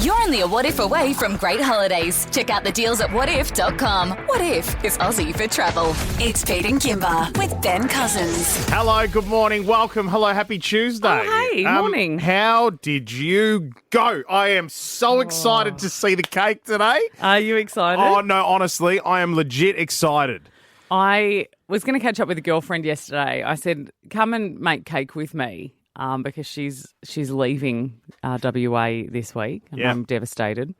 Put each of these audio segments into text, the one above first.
You're only a what if away from great holidays. Check out the deals at whatif.com. What if is Aussie for travel. It's Pete and Kymba with Ben Cousins. Hello, good morning, welcome. Hello, happy Tuesday. Oh, hey, morning. How did you go? I am so excited to see the cake today. Are you excited? Oh, no, honestly, I am legit excited. I was going to catch up with a girlfriend yesterday. I said, come and make cake with me because she's leaving WA this week and I'm devastated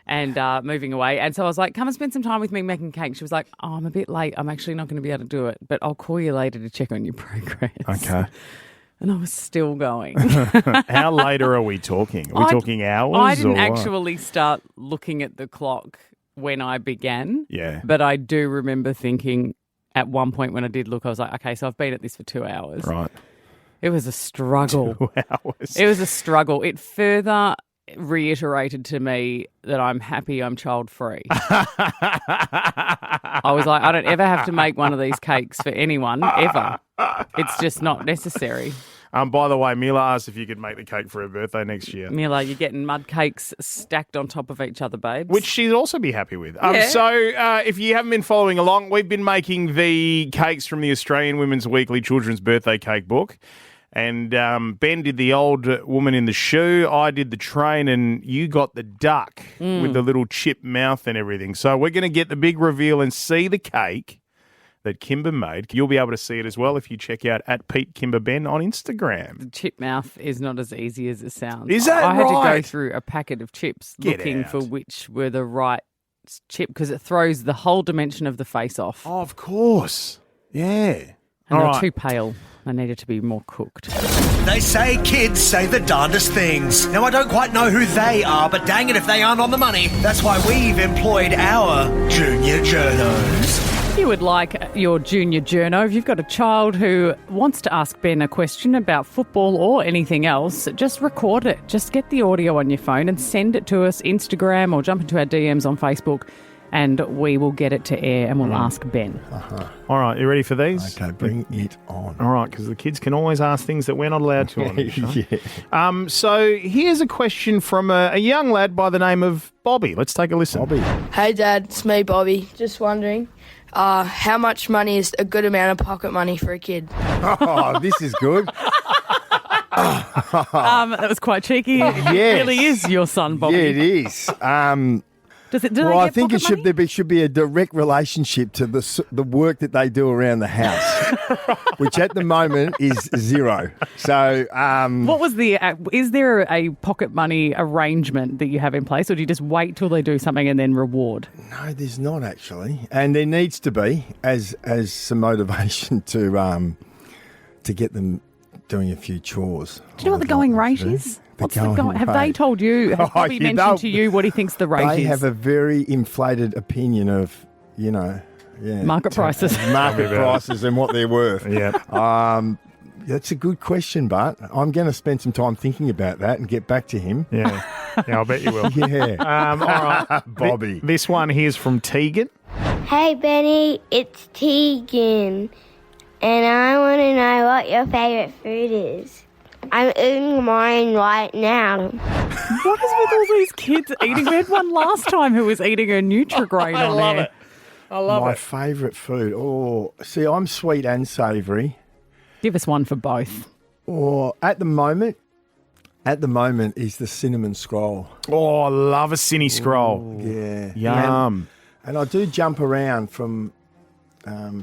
and moving away. And so I was like, come and spend some time with me making cake. She was like, oh, I'm a bit late. I'm actually not going to be able to do it, but I'll call you later to check on your progress. Okay. And I was still going. How later are we talking? Are we talking hours? I didn't or actually start looking at the clock when I began. Yeah. But I do remember thinking at one point when I did look, I was like, okay, so I've been at this for 2 hours. Right. It was a struggle. 2 hours. It was a struggle. It further reiterated to me that I'm happy I'm child-free. I was like, I don't ever have to make one of these cakes for anyone, ever. It's just not necessary. By the way, Mila asked if you could make the cake for her birthday next year. Mila, you're getting mud cakes stacked on top of each other, babes. Which she'd also be happy with. Yeah. So if you haven't been following along, we've been making the cakes from the Australian Women's Weekly Children's Birthday Cake Book. And Ben did the old woman in the shoe, I did the train, and you got the duck with the little chip mouth and everything. So we're going to get the big reveal and see the cake that Kymba made. You'll be able to see it as well if you check out at Pete Kymba Ben on Instagram. The chip mouth is not as easy as it sounds. Is that I had to right? go through a packet of chips Get looking out. for which were the right chip because it throws the whole dimension of the face off. Oh, of course. Yeah. And All they're right. too pale. They needed to be more cooked. They say kids say the darndest things. Now, I don't quite know who they are, but dang it if they aren't on the money. That's why we've employed our Junior Journos. If you would like your junior journo, if you've got a child who wants to ask Ben a question about football or anything else, just record it. Just get the audio on your phone and send it to us, Instagram, or jump into our DMs on Facebook, and we will get it to air and we'll ask Ben. All right, you ready for these? Okay, bring it on. All right, because the kids can always ask things that we're not allowed to on this show. Yeah. So here's a question from a young lad by the name of Bobby. Let's take a listen. Bobby. Hey Dad, it's me Bobby. Just wondering, how much money is a good amount of pocket money for a kid? Oh, this is good. That was quite cheeky. It really is your son, Bobby. Yeah, it is. Do they Well, I get think pocket money? there should be a direct relationship to the work that they do around the house, which at the moment is zero. So, What was the? Is there a pocket money arrangement that you have in place, or do you just wait till they do something and then reward? no, there's not actually, and there needs to be as some motivation to get them doing a few chores. Do you know what the going rate is? What's the going? Have they told you? Has Bobby you mentioned know, to you what he thinks the rate They is? have a very inflated opinion of, Market prices. market prices and what they're worth. Yeah. That's a good question, but I'm going to spend some time thinking about that and get back to him. Yeah, I'll bet you will. Yeah. All right, Bobby. This one here's from Tegan. Hey Benny, it's Tegan, and I want to know what your favourite food is. I'm eating mine right now. What is with all these kids eating? We had one last time who was eating a Nutrigrain I on love air. it. I love My it. favourite food. Oh, see, I'm sweet and savoury. Give us one for both. Or at the moment is the cinnamon scroll. Oh, I love a Cinny scroll. Yeah. Yum. And I do jump around from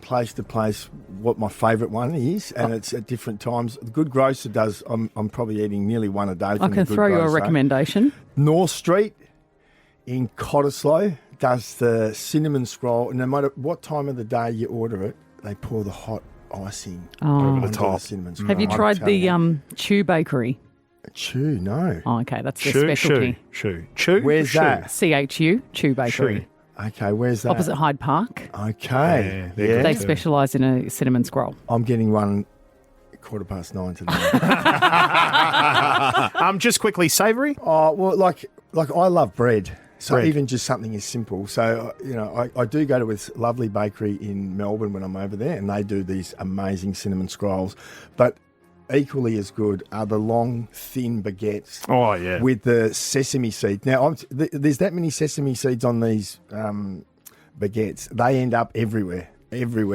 place to place what my favourite one is, and it's at different times. The Good Grocer does, I'm probably eating nearly one a day I from can the Good throw you a Grocer. recommendation. North Street in Cottesloe does the cinnamon scroll, and no matter what time of the day you order it, they pour the hot icing over the top. cinnamon scroll. Have you I'm tried telling the you. Chew Bakery? Chew? No. Oh, okay, that's their specialty. Chew. Where's that? CHU, Chew Bakery. Chew. Okay, where's that? Opposite Hyde Park. Okay. Yeah, they're good They too. specialise in a cinnamon scroll. I'm getting one 9:15 today. Just quickly, savoury. Oh, well, like I love bread. So Bread. even just something as simple. So, I do go to this lovely bakery in Melbourne when I'm over there, and they do these amazing cinnamon scrolls. But equally as good are the long, thin baguettes. Oh, yeah. With the sesame seeds. Now, there's that many sesame seeds on these baguettes. They end up everywhere.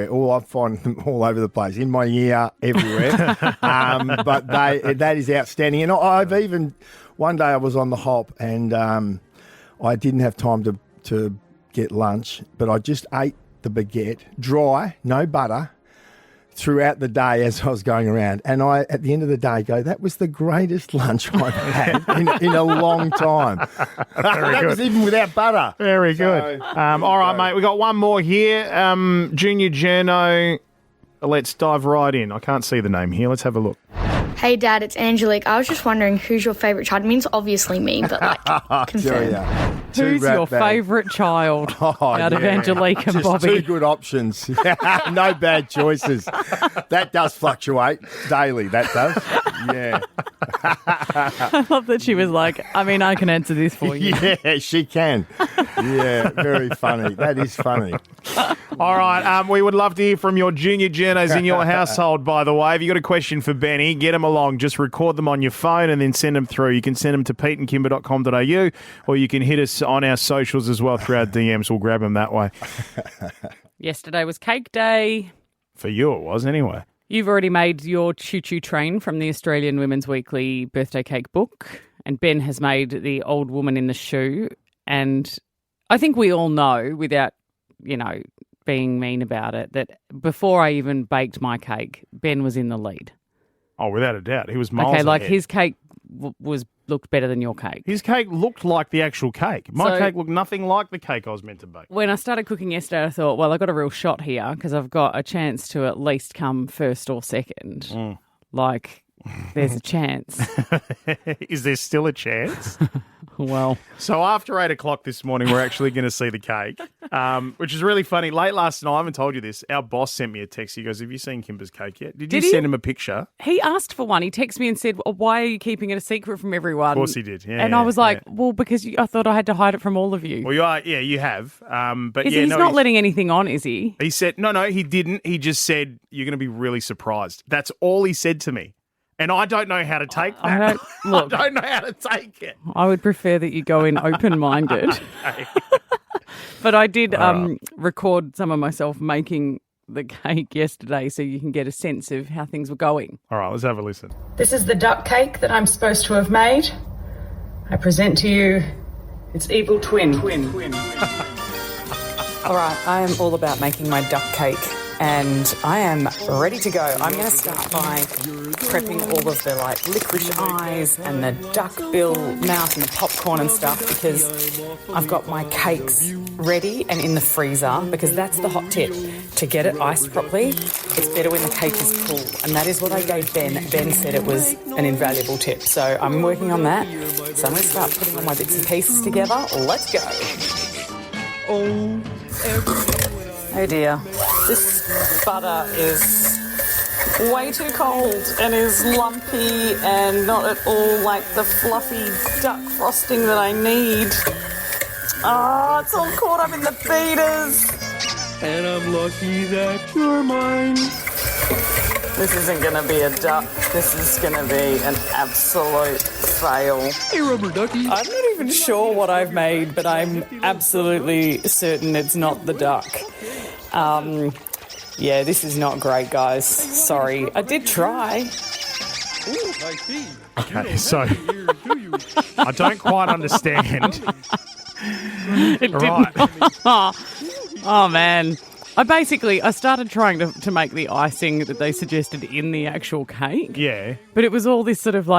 Oh, I find them all over the place, in my ear, everywhere. But that is outstanding. And I've even, one day I was on the hop and I didn't have time to get lunch, but I just ate the baguette, dry, no butter, throughout the day as I was going around. And I, at the end of the day, go, that was the greatest lunch I've had in a long time. That was even without butter. Very good. All right, mate, we got one more here. Junior Journo, let's dive right in. I can't see the name here. Let's have a look. Hey, Dad, it's Angelique. I was just wondering who's your favourite child. It means obviously me, but confirm. Who's your favourite child out of Angelique and just Bobby? Two good options. No bad choices. That does fluctuate daily, that does. Yeah. I love that she was like, I mean, I can answer this for you. Yeah, she can. Yeah, very funny. That is funny. All right, we would love to hear from your junior journos in your household, by the way. If you've got a question for Benny, get them along. Just record them on your phone and then send them through. You can send them to peteandkimba.com.au or you can hit us on our socials as well through our DMs. We'll grab them that way. Yesterday was cake day. For you it was, anyway. You've already made your choo-choo train from the Australian Women's Weekly birthday cake book, and Ben has made the old woman in the shoe. And I think we all know, without, being mean about it, that before I even baked my cake, Ben was in the lead. Oh, without a doubt. He was miles ahead. His cake looked better than your cake. His cake looked like the actual cake. My cake looked nothing like the cake I was meant to bake. When I started cooking yesterday, I thought, well, I got a real shot here because I've got a chance to at least come first or second. There's a chance. Is there still a chance? Well. So after 8 o'clock this morning, we're actually going to see the cake, which is really funny. Late last night, I haven't told you this, our boss sent me a text. He goes, have you seen Kymba's cake yet? Did you send him a picture? He asked for one. He texted me and said, why are you keeping it a secret from everyone? Of course he did. Yeah, and I was like, well, because I thought I had to hide it from all of you. Well, you have. But he's not letting anything on, is he? He said, no, he didn't. He just said, you're going to be really surprised. That's all he said to me. And I don't know how to take that. I don't know how to take it. I would prefer that you go in open-minded. Okay. But I did record some of myself making the cake yesterday so you can get a sense of how things were going. All right, let's have a listen. This is the duck cake that I'm supposed to have made. I present to you its evil twin. All right, I am all about making my duck cake. And I am ready to go. I'm going to start by prepping all of the licorice eyes and the duck bill mouth and the popcorn and stuff because I've got my cakes ready and in the freezer because that's the hot tip. To get it iced properly, it's better when the cake is cool. And that is what I gave Ben. Ben said it was an invaluable tip. So I'm working on that. So I'm going to start putting all my bits and pieces together. Let's go. Oh dear, this butter is way too cold and is lumpy and not at all like the fluffy duck frosting that I need. Oh, it's all caught up in the beaters. And I'm lucky that you're mine. This isn't going to be a duck. This is going to be an absolute fail. Hey, rubber ducky. I'm not even sure what I've made, but I'm absolutely certain it's not the duck. Yeah, this is not great, guys. Sorry. I did try. Okay, so I don't quite understand. It didn't. Oh, man. I started trying to make the icing that they suggested in the actual cake. Yeah. But it was all this sort of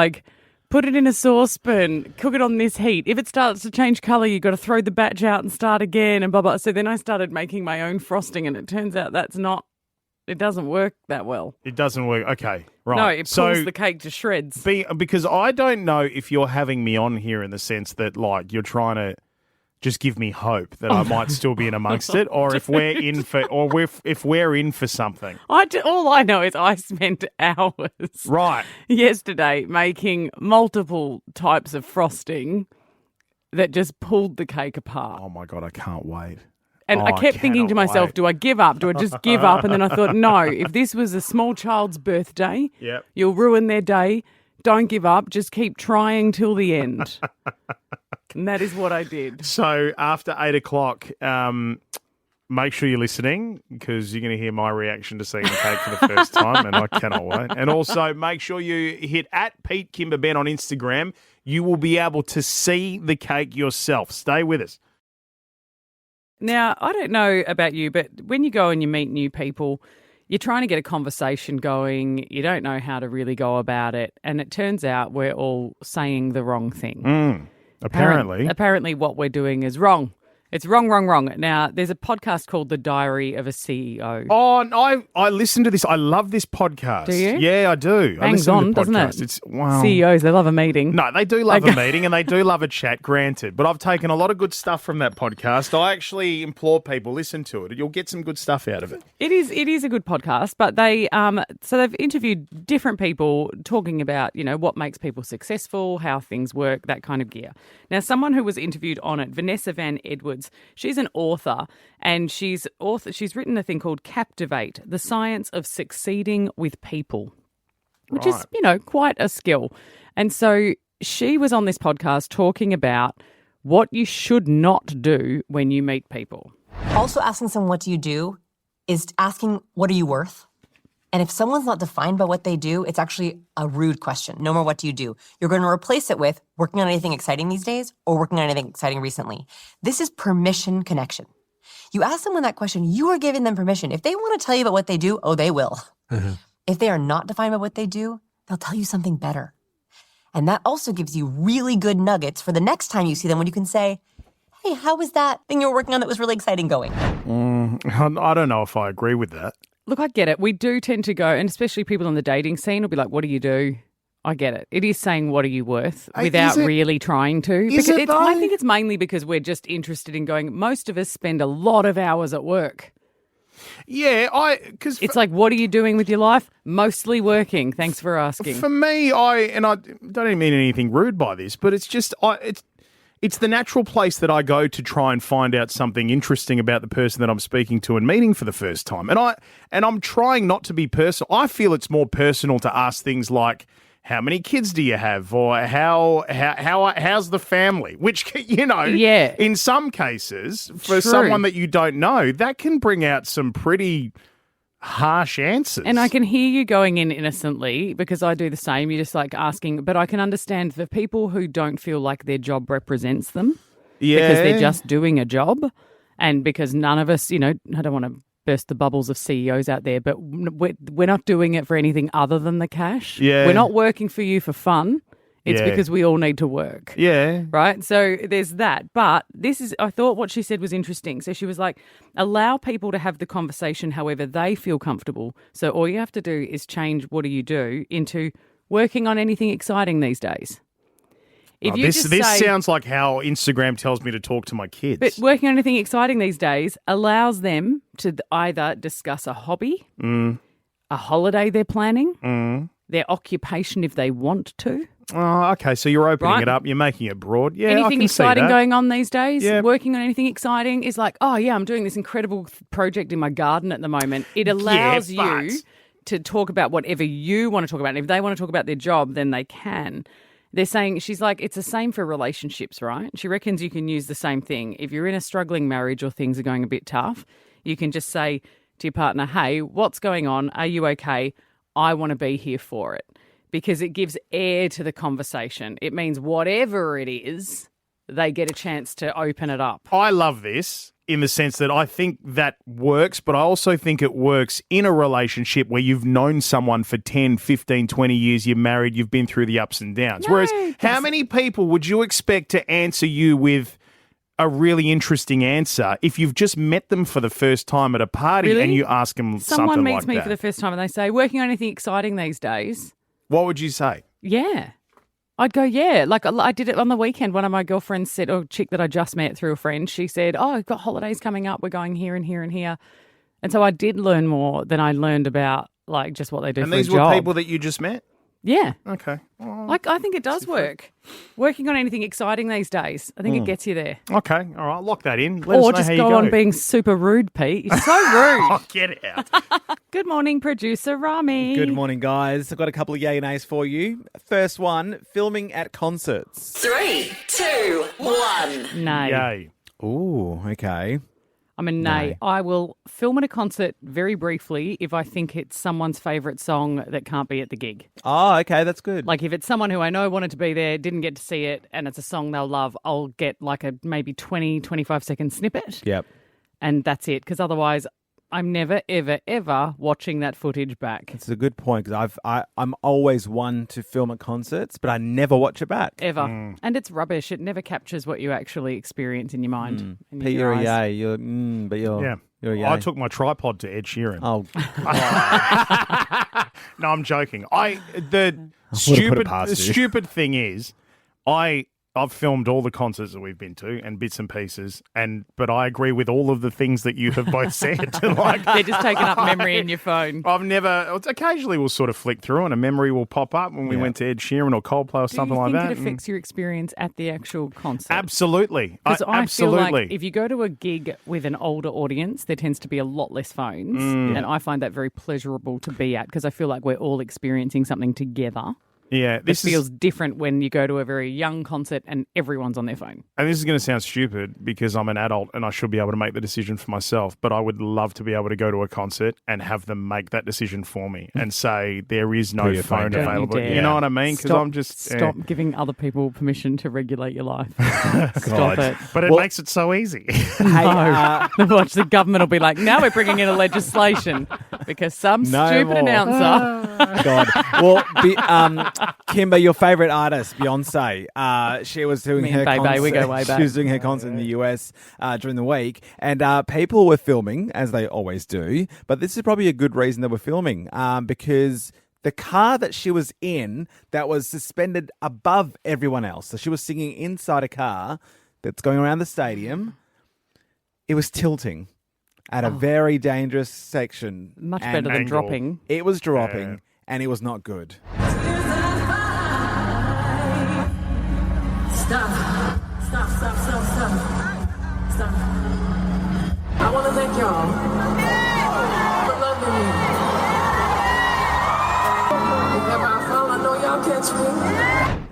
put it in a saucepan, cook it on this heat. If it starts to change colour, you've got to throw the batch out and start again and blah, blah. So then I started making my own frosting and it turns out it doesn't work that well. It doesn't work. Okay, right. No, it pulls the cake to shreds. Because I don't know if you're having me on here in the sense that you're trying to just give me hope that I might still be in amongst it, or if we're in for something. All I know is I spent hours yesterday making multiple types of frosting that just pulled the cake apart. Oh my God, I can't wait. And I kept thinking to myself, do I give up? Do I just give up? And then I thought, no, if this was a small child's birthday, you'll ruin their day. Don't give up. Just keep trying till the end. And that is what I did. So after 8 o'clock, make sure you're listening because you're going to hear my reaction to seeing the cake for the first time, and I cannot wait. And also make sure you hit @Pete Kymba Ben on Instagram. You will be able to see the cake yourself. Stay with us. Now, I don't know about you, but when you go and you meet new people, you're trying to get a conversation going. You don't know how to really go about it. And it turns out we're all saying the wrong thing. Apparently what we're doing is wrong. It's wrong. Now, there's a podcast called The Diary of a CEO. Oh, I listen to this. I love this podcast. Do you? Yeah, I do. Hangs on, doesn't it? It's CEOs, they love a meeting. No, they do love a meeting and they do love a chat, granted. But I've taken a lot of good stuff from that podcast. I actually implore people, listen to it. You'll get some good stuff out of it. It is a good podcast, but they've interviewed different people talking about, what makes people successful, how things work, that kind of gear. Now, someone who was interviewed on it, Vanessa Van Edwards, she's an author, and she's written a thing called Captivate, the Science of Succeeding with People, which is, quite a skill. And so she was on this podcast talking about what you should not do when you meet people. Also asking someone, what do you do, is asking, what are you worth? And if someone's not defined by what they do, it's actually a rude question. No more, what do you do? You're going to replace it with working on anything exciting these days or working on anything exciting recently. This is permission connection. You ask someone that question, you are giving them permission. If they want to tell you about what they do, they will. Mm-hmm. If they are not defined by what they do, they'll tell you something better. And that also gives you really good nuggets for the next time you see them when you can say, hey, how was that thing you were working on that was really exciting going? I don't know if I agree with that. Look, I get it. We do tend to go, and especially people on the dating scene will be like, what do you do? I get it. It is saying, what are you worth, without really trying to. I think it's mainly because we're just interested in going, most of us spend a lot of hours at work. Yeah, because it's like, what are you doing with your life? Mostly working. Thanks for asking. For me, I don't even mean anything rude by this, but it's just, it's the natural place that I go to try and find out something interesting about the person that I'm speaking to and meeting for the first time. And I'm trying not to be personal. I feel it's more personal to ask things like, how many kids do you have? Or how's the family? Which, in some cases, for someone that you don't know, that can bring out some pretty harsh answers. And I can hear you going in innocently because I do the same. You're just like asking, but I can understand for people who don't feel like their job represents them because they're just doing a job, and because none of us, I don't want to burst the bubbles of CEOs out there, but we're not doing it for anything other than the cash. Yeah. We're not working for you for fun. It's because we all need to work. Yeah. Right? So there's that. But I thought what she said was interesting. So she was like, allow people to have the conversation however they feel comfortable. So all you have to do is change what do you do into working on anything exciting these days. This sounds like how Instagram tells me to talk to my kids. But working on anything exciting these days allows them to either discuss a hobby, a holiday they're planning, their occupation if they want to. Oh, okay. So you're opening it up. You're making it broad. Yeah, anything I can exciting see that. going on these days? Yeah. Working on anything exciting is like, oh, yeah, I'm doing this incredible project in my garden at the moment. It allows you to talk about whatever you want to talk about. And if they want to talk about their job, then they can. They're saying, she's like, it's the same for relationships, right? She reckons you can use the same thing. If you're in a struggling marriage or things are going a bit tough, you can just say to your partner, hey, what's going on? Are you okay? I want to be here for it. Because it gives air to the conversation. It means whatever it is, they get a chance to open it up. I love this in the sense that I think that works, but I also think it works in a relationship where you've known someone for 10, 15, 20 years, you're married, you've been through the ups and downs. No, Whereas how many people would you expect to answer you with a really interesting answer if you've just met them for the first time at a party and you ask them something like that? Someone meets me for the first time and they say, working on anything exciting these days? What would you say? Yeah. I'd go, yeah. Like I did it on the weekend. One of my girlfriends said, a chick that I just met through a friend, she said, I've got holidays coming up. We're going here and here and here. And so I did learn more than I learned about like just what they do for a job. And these were people that you just met? Yeah. Okay. I think it does work. Working on anything exciting these days, I think it gets you there. Okay. All right. Lock that in. Let us Or know just how go you go. on being super rude, Pete. You're so rude. Oh, get out. Good morning, producer Rami. Good morning, guys. I've got a couple of yay and nays for you. First one, filming at concerts. 3, 2, 1. Nay. Yay. Ooh, okay. I'm a nay. I will film at a concert very briefly if I think it's someone's favourite song that can't be at the gig. Oh, okay, that's good. Like if it's someone who I know wanted to be there, didn't get to see it, and it's a song they'll love, I'll get like a maybe 20, 25-second snippet. Yep. And that's it, because otherwise I'm never, ever, ever watching that footage back. It's a good point because I'm always one to film at concerts, but I never watch it back. Ever. And it's rubbish. It never captures what you actually experience in your mind. And Pete, your you're a eyes. yay. You're a yay. I took my tripod to Ed Sheeran. Oh, No, I'm joking. The put it past you. stupid thing is, I've filmed all the concerts that we've been to and bits and pieces, but I agree with all of the things that you have both said. Like, They're just taking up memory in your phone. Occasionally we'll sort of flick through and a memory will pop up when we went to Ed Sheeran or Coldplay or something like that. Do you think it affects your experience at the actual concert? Absolutely. Because I feel absolutely. like if you go to a gig with an older audience, there tends to be a lot less phones. And I find that very pleasurable to be at because I feel like we're all experiencing something together. Yeah, It feels different when you go to a very young concert and everyone's on their phone. And this is going to sound stupid because I'm an adult and I should be able to make the decision for myself, but I would love to be able to go to a concert and have them make that decision for me and say there is no phone down. available. Don't you dare. You know what I mean? Because I'm just... Stop giving other people permission to regulate your life. Stop God. it. But it makes it so easy. No. Watch, the government will be like, now we're bringing in a legislation because some stupid announcer... God. Well, Kymba, your favourite artist, Beyonce, she was doing Me her and Bebe, concert. we go way back. She was doing her concert in the US during the week, and people were filming, as they always do, but this is probably a good reason they were filming, because the car that she was in that was suspended above everyone else, so she was singing inside a car that's going around the stadium, it was tilting at a very dangerous section. Much better than dropping. It was dropping, and it was not good. Stop. I want to thank y'all for loving me. If I fall, I know y'all catch me.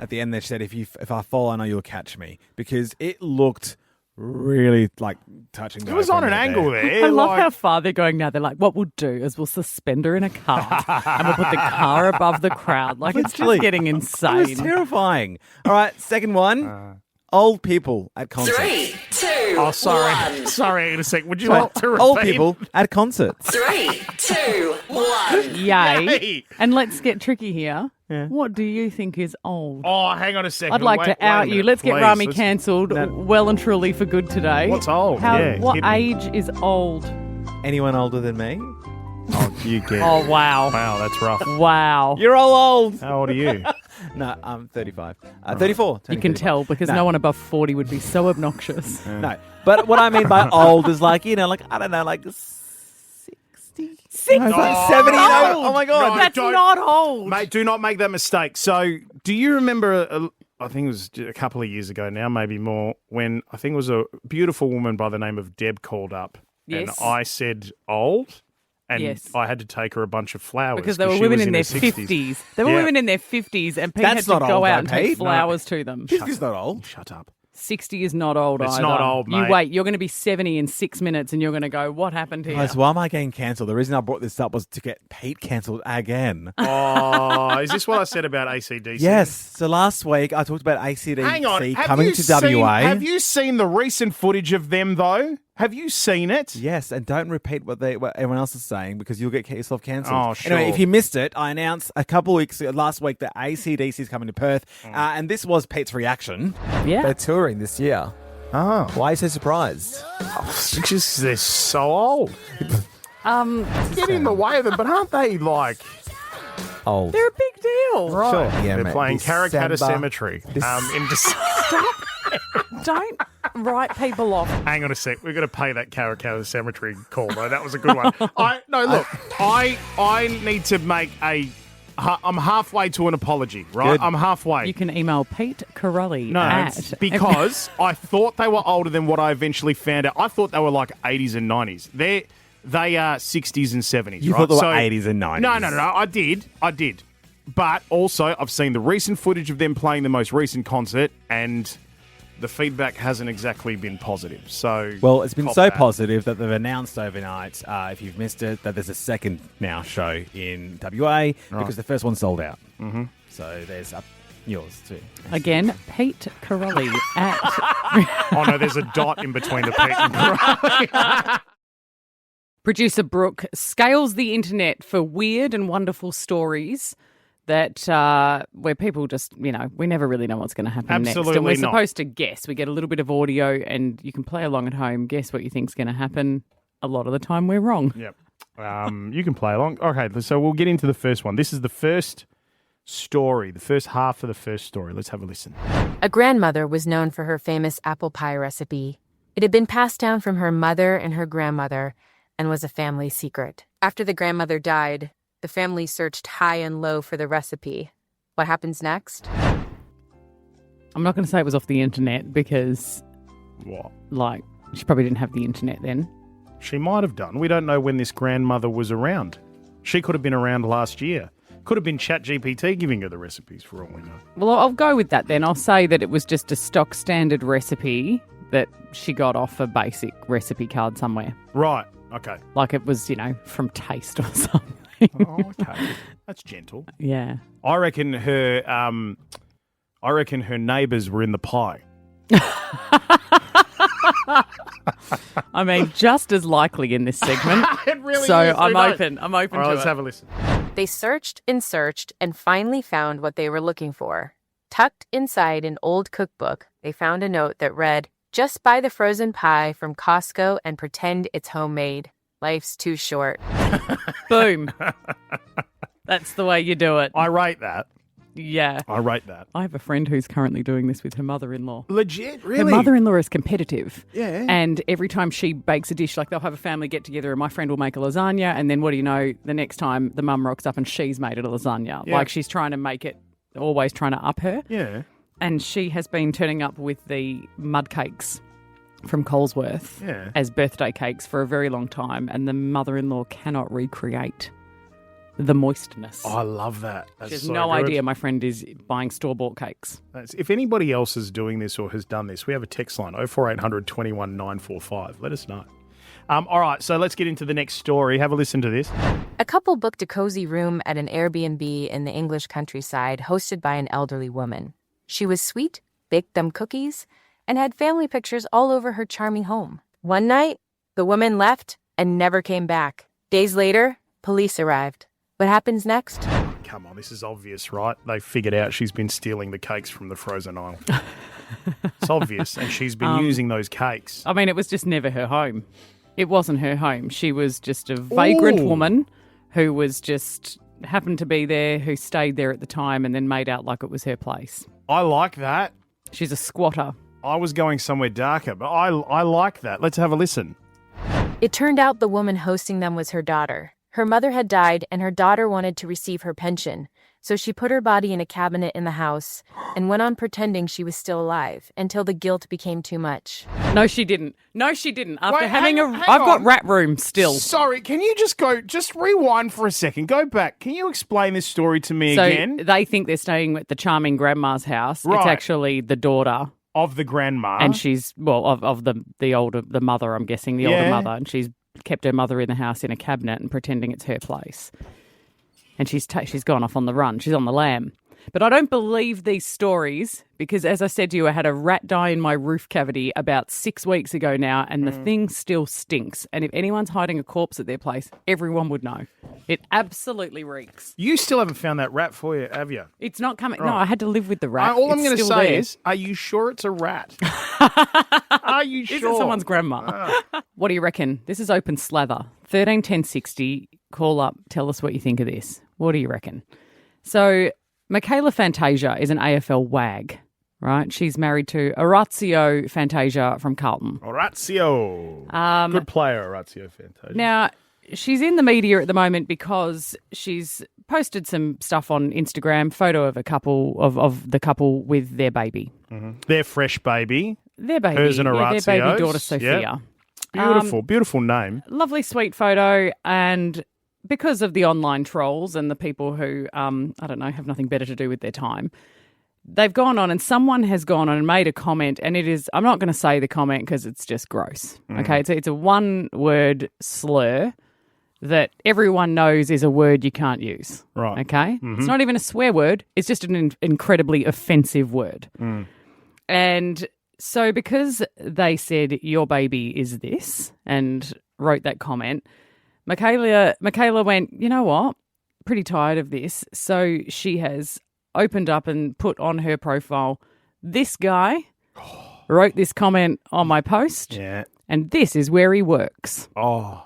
At the end, they said, if I fall, I know you'll catch me. Because it looked really like touching. It was on an angle there. I love how far they're going now. They're like, what we'll do is we'll suspend her in a cart and we'll put the car above the crowd. Like, it's just getting insane. It was terrifying. All right, second one. Old people at concerts. 3, 2, Oh, sorry. 1. Sorry, hang on a sec. Would you like to repeat? Old people at concerts. 3, 2, 1. Yay. And let's get tricky here. What do you think is old? Oh, hang on a second. I'd like Wait to out a you. minute, Let's get please. Rami cancelled well and truly for good today. What's old? What hit me. age is old? Anyone older than me? Oh, you get Oh, wow. Wow, that's rough. Wow. You're all old. How old are you? No, I'm 35. 34. You can 35. tell because no one above 40 would be so obnoxious. No, but what I mean by old is like, like, I don't know, like 60? 60? No, like 70? No. Oh, my God. No, That's don't- not old. Mate, do not make that mistake. So, do you remember, I think it was a couple of years ago now, maybe more, when I think it was a beautiful woman by the name of Deb called up. Yes. And I said old. And Yes. I had to take her a bunch of flowers. Because there were she women was in their her 60s. 50s. There were Yeah. women in their 50s and Pete That's had to not go old, out though, and take Pete. flowers to them. 50's not old. Shut up. 60 is not old It's either. not old, You mate. wait, you're going to be 70 in 6 minutes and you're going to go, what happened here? Guys, why am I getting cancelled? The reason I brought this up was to get Pete cancelled again. Oh, is this what I said about ACDC? Yes. So last week I talked about ACDC Hang on. coming to WA. Have you seen the recent footage of them, though? Have you seen it? Yes, and don't repeat what everyone else is saying because you'll get yourself cancelled. Oh, sure. Anyway, if you missed it, I announced a couple of weeks last week that ACDC is coming to Perth, and this was Pete's reaction. Yeah. They're touring this year. Oh. Why are you so surprised? Just they're so old. Get in the way of them, but aren't they like... Old. They're a big deal. Right. Sure. Yeah, They're mate. playing Karrakatta December. Cemetery. In Stop. Don't write people off. Hang on a sec. We've got to pay that Karrakatta Cemetery call, though. That was a good one. I need to make a I'm halfway to an apology, right? Good. I'm halfway. You can email Pete Corelli No, at... because I thought they were older than what I eventually found out. I thought they were like 80s and 90s. They are 60s and 70s, You right? thought they were 80s and 90s. No. I did. But also, I've seen the recent footage of them playing the most recent concert, and the feedback hasn't exactly been positive. So, Well, it's been cop so that. positive that they've announced overnight, if you've missed it, that there's a second now show in WA because the first one sold out. Mm-hmm. So there's yours too. Again, Pete Corelli at... Oh, no, there's a dot in between the Pete and Corelli. Producer Brooke scales the internet for weird and wonderful stories that where people just, we never really know what's going to happen next. Absolutely And we're not. supposed to guess. We get a little bit of audio and you can play along at home, guess what you think's going to happen. A lot of the time we're wrong. Yep. You can play along. Okay, so we'll get into the first one. This is the first story, the first half of the first story. Let's have a listen. A grandmother was known for her famous apple pie recipe. It had been passed down from her mother and her grandmother and was a family secret. After the grandmother died, the family searched high and low for the recipe. What happens next? I'm not going to say it was off the internet because... What? She probably didn't have the internet then. She might have done. We don't know when this grandmother was around. She could have been around last year. Could have been ChatGPT giving her the recipes for all we know. Well, I'll go with that then. I'll say that it was just a stock standard recipe that she got off a basic recipe card somewhere. Right. Okay. Like it was, from Taste or something. Oh, okay. That's gentle. Yeah. I reckon her neighbours were in the pie. I mean, just as likely in this segment. It really so is. I'm open. I'm open All right, to let's it. have a listen. They searched and searched and finally found what they were looking for. Tucked inside an old cookbook, they found a note that read, "Just buy the frozen pie from Costco and pretend it's homemade. Life's too short." Boom. That's the way you do it. I rate that. Yeah. I rate that. I have a friend who's currently doing this with her mother-in-law. Legit? Really? Her mother-in-law is competitive. Yeah. And every time she bakes a dish, like they'll have a family get-together and my friend will make a lasagna and then what do you know, the next time the mum rocks up and she's made it a lasagna. Yeah. Like she's trying to make it, always trying to up her. Yeah. And she has been turning up with the mud cakes from Colesworth as birthday cakes for a very long time and the mother-in-law cannot recreate the moistness. Oh, I love that. That's She has so no good. idea my friend is buying store-bought cakes. If anybody else is doing this or has done this, we have a text line, 04800 21 945. Let us know. All right, so let's get into the next story. Have a listen to this. A couple booked a cozy room at an Airbnb in the English countryside hosted by an elderly woman. She was sweet, baked them cookies, and had family pictures all over her charming home. One night, the woman left and never came back. Days later, police arrived. What happens next? Come on, this is obvious, right? They figured out she's been stealing the cakes from the frozen aisle. It's obvious, and she's been using those cakes. I mean, it was just never her home. It wasn't her home. She was just a vagrant woman who was just happened to be there, who stayed there at the time and then made out like it was her place. I like that. She's a squatter. I was going somewhere darker, but I like that. Let's have a listen. It turned out the woman hosting them was her daughter. Her mother had died and her daughter wanted to receive her pension, so she put her body in a cabinet in the house and went on pretending she was still alive until the guilt became too much. No, she didn't. After Wait, having hang I've got on. rat room still. Sorry, can you just rewind for a second? Go back. Can you explain this story to me So again? they think they're staying at the charming grandma's house. Right. It's actually the daughter. Of the grandma. And she's, of the mother, I'm guessing, the older mother. And she's kept her mother in the house in a cabinet and pretending it's her place. And she's gone off on the run. She's on the lam. But I don't believe these stories because, as I said to you, I had a rat die in my roof cavity about 6 weeks ago now, and the thing still stinks. And if anyone's hiding a corpse at their place, everyone would know. It absolutely reeks. You still haven't found that rat for you, have you? It's not coming. Right. No, I had to live with the rat. All I'm It's going to still say there. is, are you sure it's a rat? Are you sure? Is it someone's grandma? What do you reckon? This is open slather. 13 10 60. Call up. Tell us what you think of this. What do you reckon? So, Michaela Fantasia is an AFL wag, right? She's married to Orazio Fantasia from Carlton. Orazio. Good player, Orazio Fantasia. Now, she's in the media at the moment because she's posted some stuff on Instagram, photo of a couple of the couple with their baby. Their fresh baby. Their baby. Hers and their Horatio's. baby daughter Sophia. Yep. Beautiful, beautiful name. Lovely, sweet photo. And because of the online trolls and the people who, I don't know, have nothing better to do with their time, they've gone on and someone has gone on and made a comment, and it is, I'm not going to say the comment because it's just gross. Okay, it's a one-word slur that everyone knows is a word you can't use. Right. Okay? It's not even a swear word. It's just an incredibly offensive word. And so because they said, your baby is this, and wrote that comment, Michaela went, you know what? Pretty tired of this. So she has opened up and put on her profile, this guy wrote this comment on my post, and this is where he works. Oh,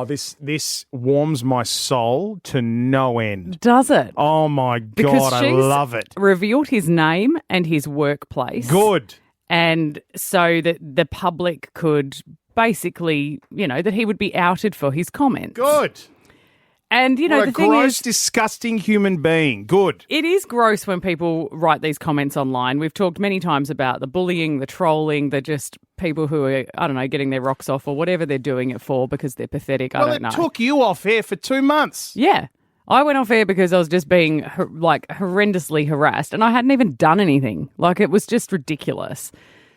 this warms my soul to no end. Does it? Oh, my God, I love it. Revealed his name and his workplace. Good. And so that the public could basically, that he would be outed for his comments. Good. And, What the a thing gross, is, disgusting human being. Good. it is gross when people write these comments online. We've talked many times about the bullying, the trolling, the just people who are, I don't know, getting their rocks off or whatever they're doing it for because they're pathetic. I don't know. Well, it took you off air for 2 months. Yeah. I went off air because I was just being horrendously harassed and I hadn't even done anything. It was just ridiculous.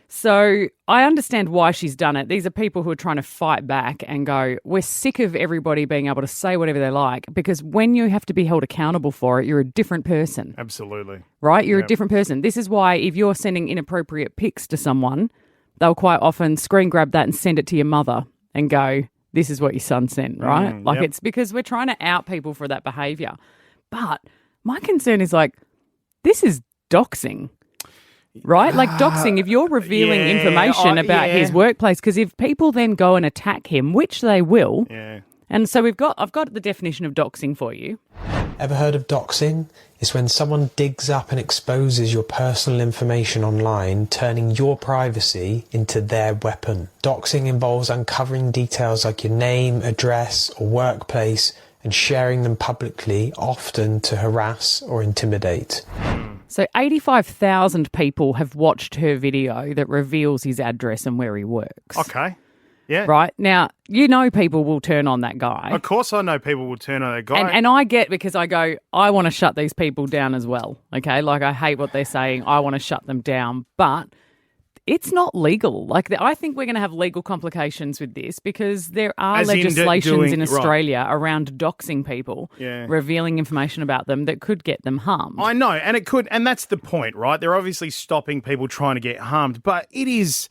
So I understand why she's done it. These are people who are trying to fight back and go, we're sick of everybody being able to say whatever they like, because when you have to be held accountable for it, you're a different person. Absolutely. Right? You're a different person. This is why if you're sending inappropriate pics to someone, they'll quite often screen grab that and send it to your mother and go, this is what your son sent, right? It's because we're trying to out people for that behaviour. But my concern is this is doxing. Right? Doxing, if you're revealing information about his workplace, because if people then go and attack him, which they will, and so I've got the definition of doxing for you. Ever heard of doxing? It's when someone digs up and exposes your personal information online, turning your privacy into their weapon. Doxing involves uncovering details like your name, address, or workplace and sharing them publicly, often to harass or intimidate. So 85,000 people have watched her video that reveals his address and where he works. Okay. Yeah. Right? Now, people will turn on that guy. Of course I know people will turn on that guy. And I get, because I go, I want to shut these people down as well, okay? I hate what they're saying. I want to shut them down. But it's not legal. I think we're going to have legal complications with this because there are legislations in Australia around doxing people, revealing information about them that could get them harmed. I know, and it could, and that's the point, right? They're obviously stopping people trying to get harmed, but it is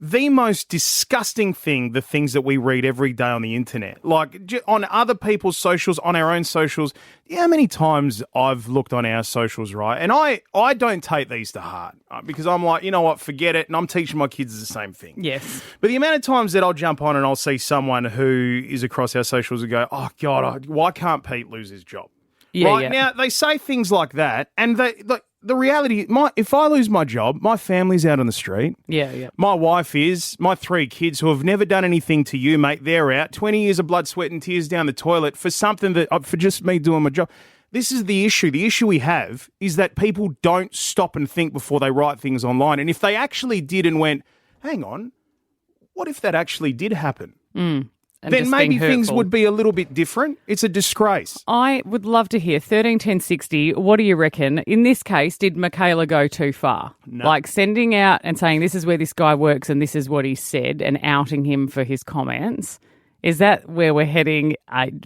the most disgusting thing, the things that we read every day on the internet. On other people's socials, on our own socials. How many times I've looked on our socials, right? And I don't take these to heart because I'm like, you know what, forget it. And I'm teaching my kids the same thing. Yes. But the amount of times that I'll jump on and I'll see someone who is across our socials and go, oh, God, why can't Pete lose his job? Yeah, right? Now, they say things like that, and the reality, if I lose my job, my family's out on the street. Yeah. My wife is, my 3 kids who have never done anything to you, mate, they're out. 20 years of blood, sweat and tears down the toilet for something for just me doing my job. This is the issue. The issue we have is that people don't stop and think before they write things online. And if they actually did and went, hang on, what if that actually did happen? Then maybe things would be a little bit different. It's a disgrace. I would love to hear 131060. What do you reckon? In this case, did Michaela go too far? No. Sending out and saying this is where this guy works and this is what he said and outing him for his comments. Is that where we're heading?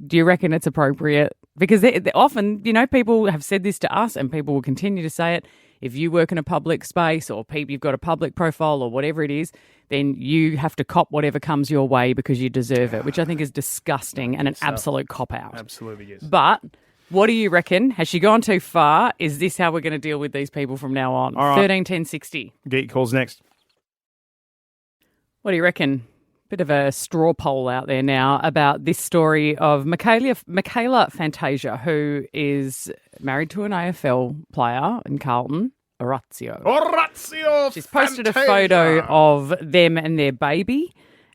Do you reckon it's appropriate? Because they often, people have said this to us and people will continue to say it. If you work in a public space or you've got a public profile or whatever it is, then you have to cop whatever comes your way because you deserve it, which I think is disgusting and an absolute cop-out. Absolutely, yes. But what do you reckon? Has she gone too far? Is this how we're going to deal with these people from now on? All right. 131060. Get your calls next. What do you reckon? Bit of a straw poll out there now about this story of Michaela Fantasia, who is married to an AFL player in Carlton, Orazio. She's posted a photo of them and their baby,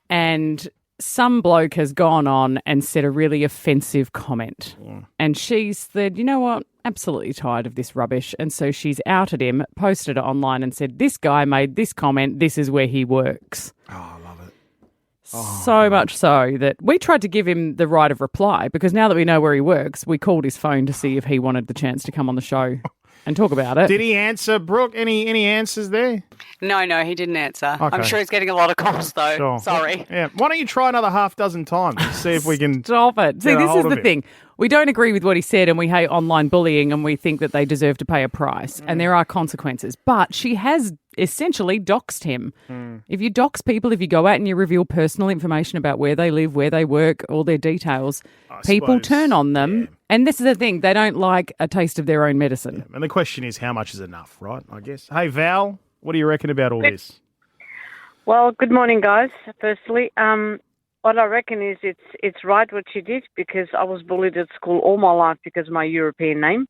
and some bloke has gone on and said a really offensive comment. And she said, you know what? Absolutely tired of this rubbish. And so she's outed him, posted it online and said, this guy made this comment. This is where he works. Oh, I love it. So much so that we tried to give him the right of reply because now that we know where he works, we called his phone to see if he wanted the chance to come on the show and talk about it. Did he answer, Brooke? Any answers there? No, he didn't answer. Okay. I'm sure he's getting a lot of calls, though. Sure. Sorry. Yeah. Why don't you try another half dozen times and see if we can Stop it. See, get a this hold is of the him. thing. We don't agree with what he said and we hate online bullying and we think that they deserve to pay a price and there are consequences. But she has essentially doxed him. If you dox people, if you go out and you reveal personal information about where they live, where they work, all their details, people suppose, turn on them. And this is the thing. They don't like a taste of their own medicine. And the question is, how much is enough, right? I guess. Hey, Val, what do you reckon about all this? Well, good morning, guys. Firstly, what I reckon is it's right what she did because I was bullied at school all my life because of my European name,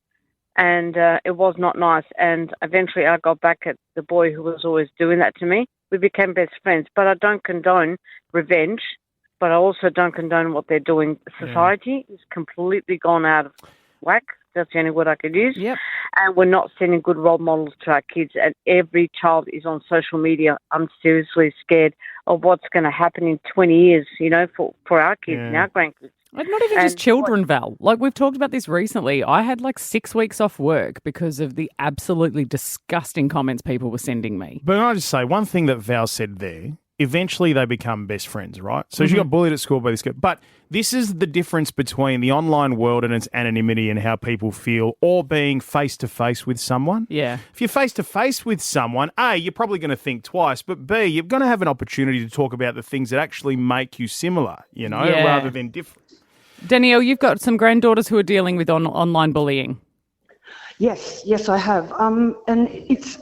and it was not nice. And eventually, I got back at the boy who was always doing that to me. We became best friends. But I don't condone revenge. But I also don't condone what they're doing. Society is completely gone out of whack. That's the only word I could use. Yep. And we're not sending good role models to our kids. And every child is on social media. I'm seriously scared of what's going to happen in 20 years, for our kids and our grandkids. Like not even just children, Val. Like we've talked about this recently. I had like 6 weeks off work because of the absolutely disgusting comments people were sending me. But I just say one thing that Val said there. Eventually, they become best friends, right? So she got bullied at school by this guy. But this is the difference between the online world and its anonymity and how people feel, or being face-to-face with someone. Yeah. If you're face-to-face with someone, A, you're probably going to think twice, but B, you're going to have an opportunity to talk about the things that actually make you similar, rather than different. Danielle, you've got some granddaughters who are dealing with online bullying. Yes, I have. And it's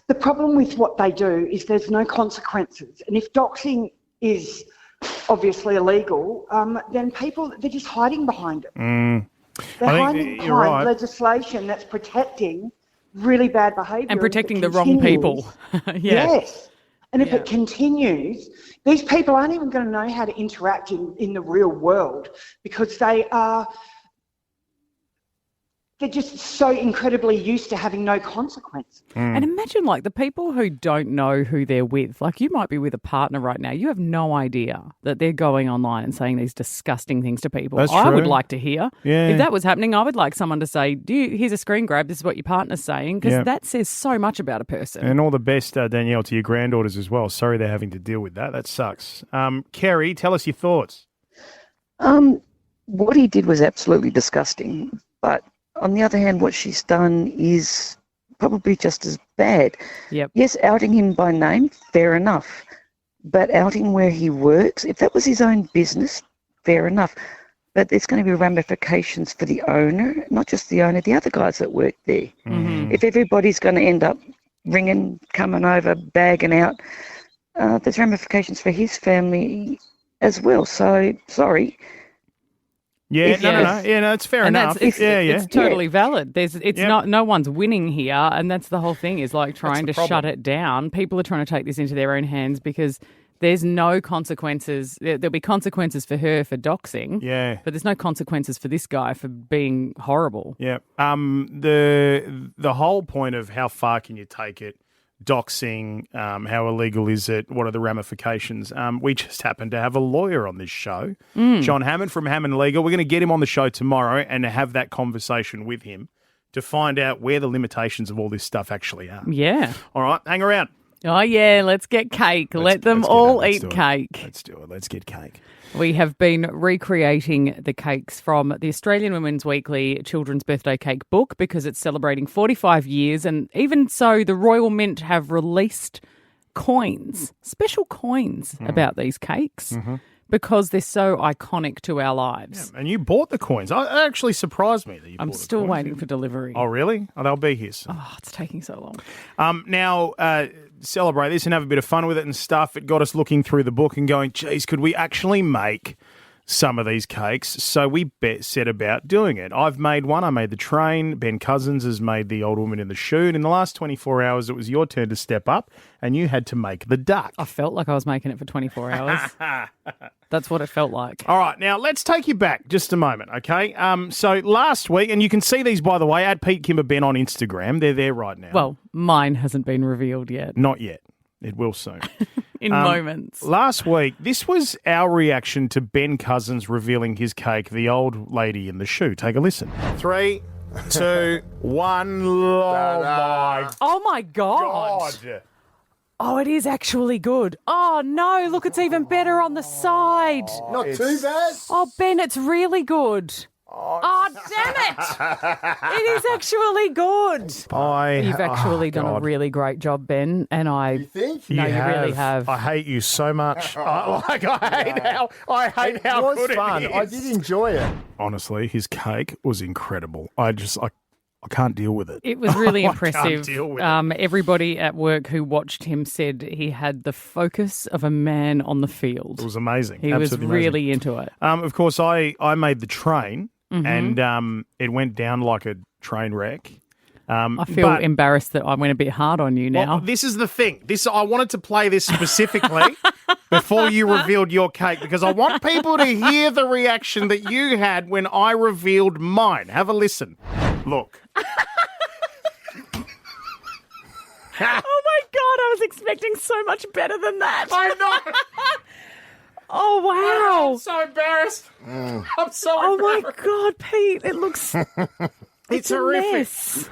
the problem with what they do is there's no consequences. And if doxing is obviously illegal, then they're just hiding behind it. They're hiding behind legislation that's protecting really bad behaviour. And protecting the wrong people. Yes. And if it continues, these people aren't even going to know how to interact in the real world because they're just so incredibly used to having no consequence. And imagine like the people who don't know who they're with. Like you might be with a partner right now. You have no idea that they're going online and saying these disgusting things to people. That's I true. would like to hear. Yeah. If that was happening, I would like someone to say, here's a screen grab. This is what your partner's saying. Because that says so much about a person. And all the best, Danielle, to your granddaughters as well. Sorry they're having to deal with that. That sucks. Kerry, tell us your thoughts. What he did was absolutely disgusting. But on the other hand, what she's done is probably just as bad. Yep. Yes, outing him by name, fair enough. But outing where he works, if that was his own business, fair enough. But there's going to be ramifications for the owner, not just the owner, the other guys that work there. If everybody's going to end up ringing, coming over, bagging out, there's ramifications for his family as well. So, sorry. Yeah, no. Yeah, no, it's fair enough. It's totally valid. No one's winning here, and that's the whole thing is like trying to shut it down. People are trying to take this into their own hands because there's no consequences. There'll be consequences for her for doxing. Yeah. But there's no consequences for this guy for being horrible. Yeah. The whole point of how far can you take it, doxing, how illegal is it, what are the ramifications? We just happen to have a lawyer on this show, John Hammond from Hammond Legal. We're going to get him on the show tomorrow and have that conversation with him to find out where the limitations of all this stuff actually are. Yeah. All right, hang around. Oh, yeah, let's get cake. Let them all eat cake. Let's do it. Let's get cake. We have been recreating the cakes from the Australian Women's Weekly Children's Birthday Cake book because it's celebrating 45 years. And even so, the Royal Mint have released coins, special coins about these cakes because they're so iconic to our lives. Yeah, and you bought the coins. It actually surprised me that you bought the coins. I'm still waiting for delivery. Oh, really? Oh, they'll be here soon. Oh, it's taking so long. Now, celebrate this and have a bit of fun with it and stuff. It got us looking through the book and going, geez, could we actually make some of these cakes, so we set about doing it. I've made one. I made the train. Ben Cousins has made the old woman in the shoe. And in the last 24 hours, it was your turn to step up, and you had to make the duck. I felt like I was making it for 24 hours. That's what it felt like. All right, now let's take you back just a moment, okay? So last week, and you can see these, by the way, at Pete Kymba Ben on Instagram. They're there right now. Well, mine hasn't been revealed yet. Not yet. It will soon. In moments. Last week, this was our reaction to Ben Cousins revealing his cake, the old lady in the shoe. Take a listen. 3, 2, 1. Oh, my God. Oh, it is actually good. Oh, no, look, it's even better on the side. Not too bad. Oh, Ben, it's really good. Oh, damn it. It is actually good. You've actually done a really great job, Ben, and You think? No, you really have. I hate you so much. I hate how was good fun. it is. I did enjoy it. Honestly, his cake was incredible. I can't deal with it. It was really I impressive. can't deal with it. Everybody at work who watched him said he had the focus of a man on the field. It was amazing. He Absolutely was really amazing. into it. Of course, I made the train, Mhm. and it went down like a train wreck. I feel embarrassed that I went a bit hard on you now. Well, this is the thing. I wanted to play this specifically before you revealed your cake, because I want people to hear the reaction that you had when I revealed mine. Have a listen. Look. Oh my God, I was expecting so much better than that. I know. Oh, wow. I'm so embarrassed. I'm so Oh my embarrassed. God, Pete, it looks... It's a horrific. mess.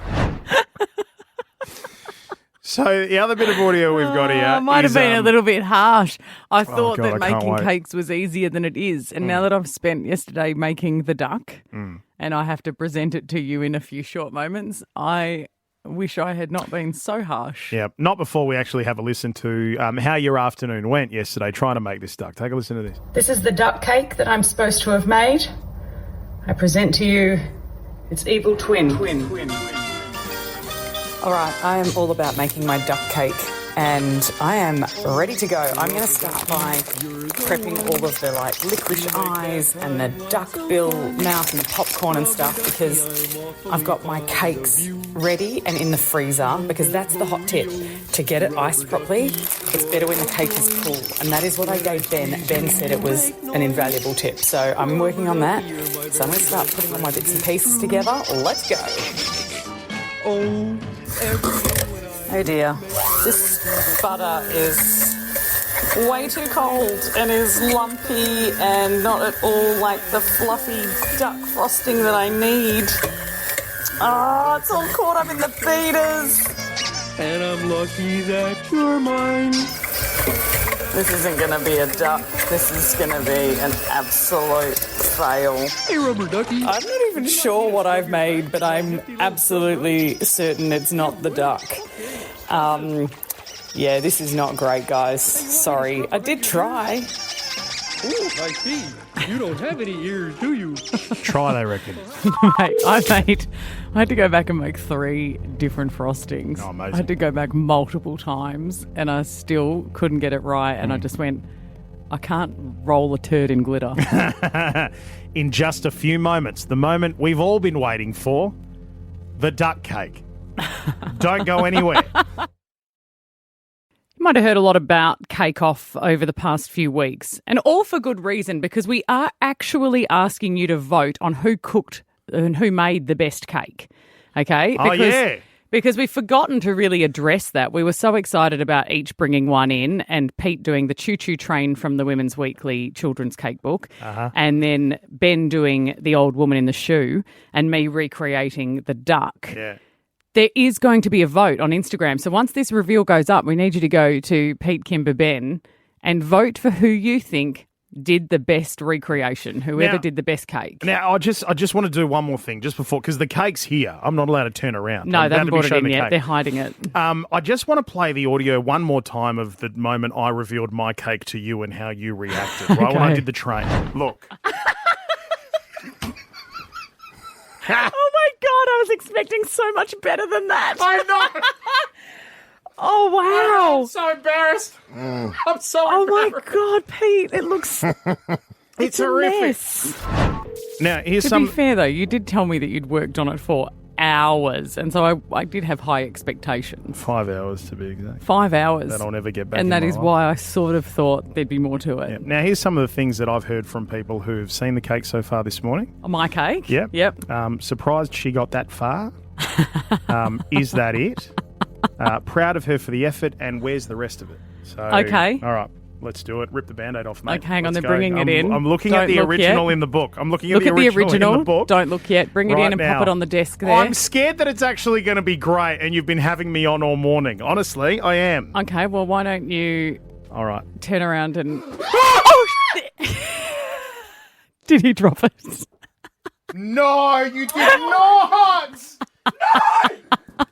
So the other bit of audio we've got here I might have is, been a little bit harsh. I thought God, I that can't making wait. cakes was easier than it is. And now that I've spent yesterday making the duck and I have to present it to you in a few short moments, I wish I had not been so harsh. Yeah, not before we actually have a listen to how your afternoon went yesterday trying to make this duck. Take a listen to this. This is the duck cake that I'm supposed to have made. I present to you its evil twin. All right, I am all about making my duck cake, and I am ready to go. I'm going to start by prepping all of the licorice eyes and the duck bill mouth and the popcorn and stuff, because I've got my cakes ready and in the freezer, because that's the hot tip. To get it iced properly, it's better when the cake is cool, and that is what I gave Ben. Ben said it was an invaluable tip, so I'm working on that. So I'm going to start putting all my bits and pieces together. Let's go. Oh dear, this butter is way too cold and is lumpy and not at all like the fluffy duck frosting that I need. Oh, it's all caught up in the feeders. And I'm lucky that you're mine. This isn't going to be a duck. This is going to be an absolute fail. Hey, rubber ducky. I'm not even sure what I've made, but I'm absolutely certain it's not the duck. Yeah, this is not great, guys. Sorry. I did try. Ooh, I see. You don't have any ears, do you? Try, they reckon. Mate, I had to go back and make 3 different frostings. Oh, amazing. I had to go back multiple times and I still couldn't get it right. And I just went, I can't roll a turd in glitter. In just a few moments, the moment we've all been waiting for, the duck cake. Don't go anywhere. You might have heard a lot about Cake Off over the past few weeks, and all for good reason, because we are actually asking you to vote on who cooked and who made the best cake. Okay? Because we've forgotten to really address that. We were so excited about each bringing one in, and Pete doing the choo-choo train from the Women's Weekly children's cake book, and then Ben doing the old woman in the shoe, and me recreating the duck. Yeah. There is going to be a vote on Instagram. So once this reveal goes up, we need you to go to Pete Kymba Ben and vote for who you think did the best recreation, whoever did the best cake. Now, I just want to do one more thing just before, because the cake's here. I'm not allowed to turn around. No, I'm they haven't about to be brought it shown in the yet. cake. They're hiding it. I just want to play the audio one more time of the moment I revealed my cake to you and how you reacted, right, when I did the train. Look. Oh my God, I was expecting so much better than that. I know. Oh, wow. I'm so embarrassed. I'm so Oh embarrassed. my God, Pete, it looks... It's horrific. Mess. Now, here's To be fair, though, you did tell me that you'd worked on it for hours, and so I did have high expectations. 5 hours to be exact. 5 hours. That I'll never get back. And that is life. why I sort of thought there'd be more to it. Yeah. Now, here's some of the things that I've heard from people who've seen the cake so far this morning. My cake? Yep. Yep. Surprised she got that far. Is that it? Proud of her for the effort, and where's the rest of it? So, Okay. All right. Let's do it. Rip the Band-Aid off, mate. Okay, hang on, Let's they're bringing go. it in. I'm looking Don't at the look original yet. in the book. I'm looking Look at the original in the book. Don't look yet. Bring it Right in and now. pop it on the desk there. I'm scared that it's actually going to be great, and you've been having me on all morning. Honestly, I am. Okay, well, why don't you All right. turn around and... Oh, did he drop it? No, you did not! No!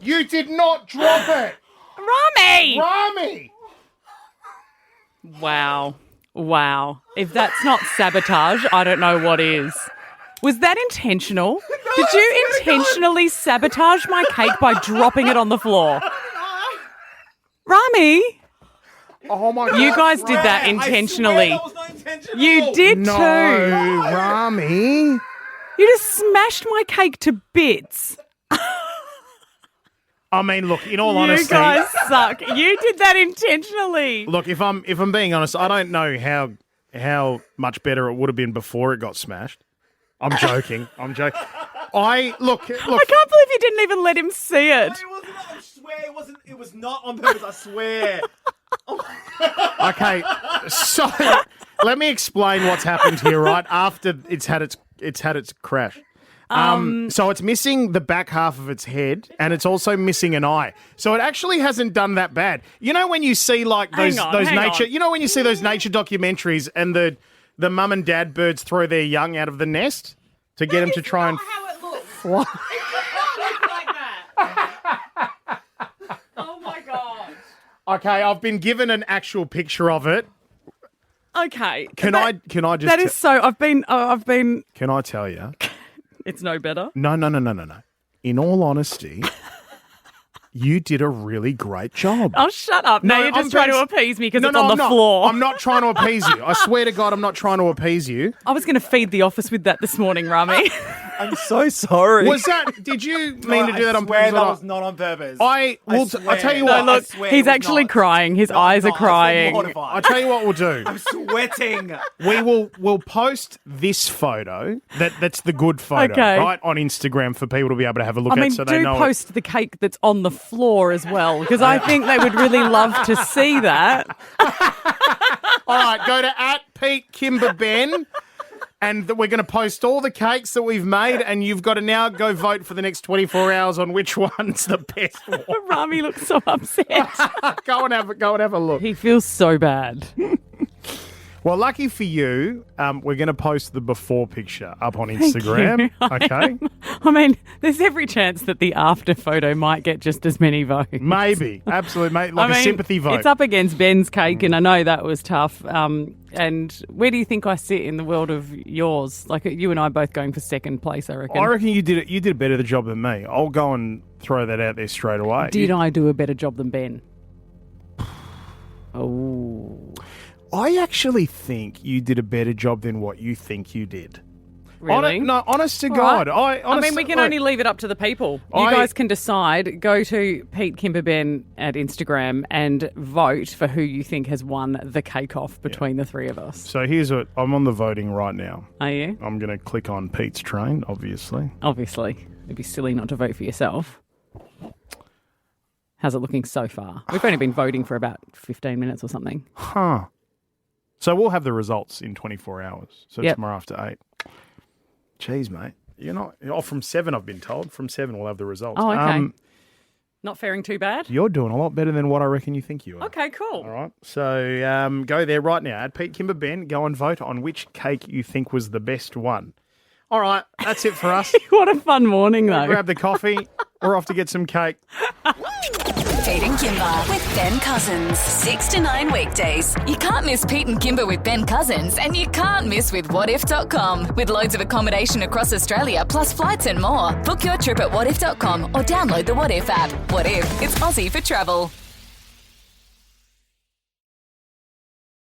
You did not drop it! Rami! Rami! Wow. Wow. If that's not sabotage, I don't know what is. Was that intentional? Did you intentionally sabotage my cake by dropping it on the floor? Rami? Oh my God. You guys did that intentionally. I swear that was not intentional. You did No, too. Rami. You just smashed my cake to bits. I mean, look, in all honesty... You guys suck. You did that intentionally. Look, if I'm being honest, I don't know how much better it would have been before it got smashed. I'm joking. I look. I can't believe you didn't even let him see it. I swear it wasn't. It was not on purpose. I swear. Okay, so let me explain what's happened here. Right after it's had its crash. So it's missing the back half of its head, and it's also missing an eye. So it actually hasn't done that bad. You know when you see like those nature, you know when you see those nature documentaries, and the mum and dad birds throw their young out of the nest to get them to try and fly. Oh my God. Okay, I've been given an actual picture of it. Okay. Can I just? That is so. I've been. Can I tell you? It's no better. No. In all honesty, you did a really great job. Oh, shut up. No, you're just trying to appease me because it's on I'm the not. floor. I'm not trying to appease you. I swear to God, I'm not trying to appease you. I was going to feed the office with that this morning, Rami. I'm so sorry. Did you mean to do that on swear purpose? that was not on purpose. I tell you what. No, look, he's actually crying. His eyes are crying. I tell you what we'll do. I'm sweating. We'll post this photo. That's the good photo, Okay. right, on Instagram for people to be able to have a look I mean, at, so they do know. post the cake that's on the floor as well, because I think they would really love to see that. All right, go to @PeteKymba and we're going to post all the cakes that we've made, and you've got to now go vote for the next 24 hours on which one's the best one. Rami looks so upset. Go and have a look. He feels so bad. Well, lucky for you, we're going to post the before picture up on Instagram. Okay. I mean, there's every chance that the after photo might get just as many votes. Maybe. Absolutely. Mate, like I mean, a sympathy vote. It's up against Ben's cake, and I know that was tough. And where do you think I sit in the world of yours? Like, you and I both going for second place, I reckon. I reckon you did it. You did a better job than me. I'll go and throw that out there straight away. Did I do a better job than Ben? Oh. I actually think you did a better job than what you think you did. Really? Honest to All God. right. I mean, we can only leave it up to the people. You guys can decide. Go to Pete Kymba Ben at Instagram and vote for who you think has won the cake off between the three of us. So here's what I'm on the voting right now. Are you? I'm going to click on Pete's train, obviously. Obviously. It'd be silly not to vote for yourself. How's it looking so far? We've only been voting for about 15 minutes or something. Huh. So we'll have the results in 24 hours. So tomorrow after 8. Jeez, mate. You're not... Oh, from 7, I've been told. From 7, we'll have the results. Oh, okay. Not faring too bad? You're doing a lot better than what I reckon you think you are. Okay, cool. All right. So go there right now. At Pete Kymba Ben, go and vote on which cake you think was the best one. All right. That's it for us. What a fun morning, though. Grab the coffee. We're off to get some cake. Pete and Kymba with Ben Cousins. 6 to 9 weekdays. You can't miss Pete and Kymba with Ben Cousins, and you can't miss with whatif.com. With loads of accommodation across Australia, plus flights and more. Book your trip at whatif.com or download the What If app. What If? It's Aussie for travel.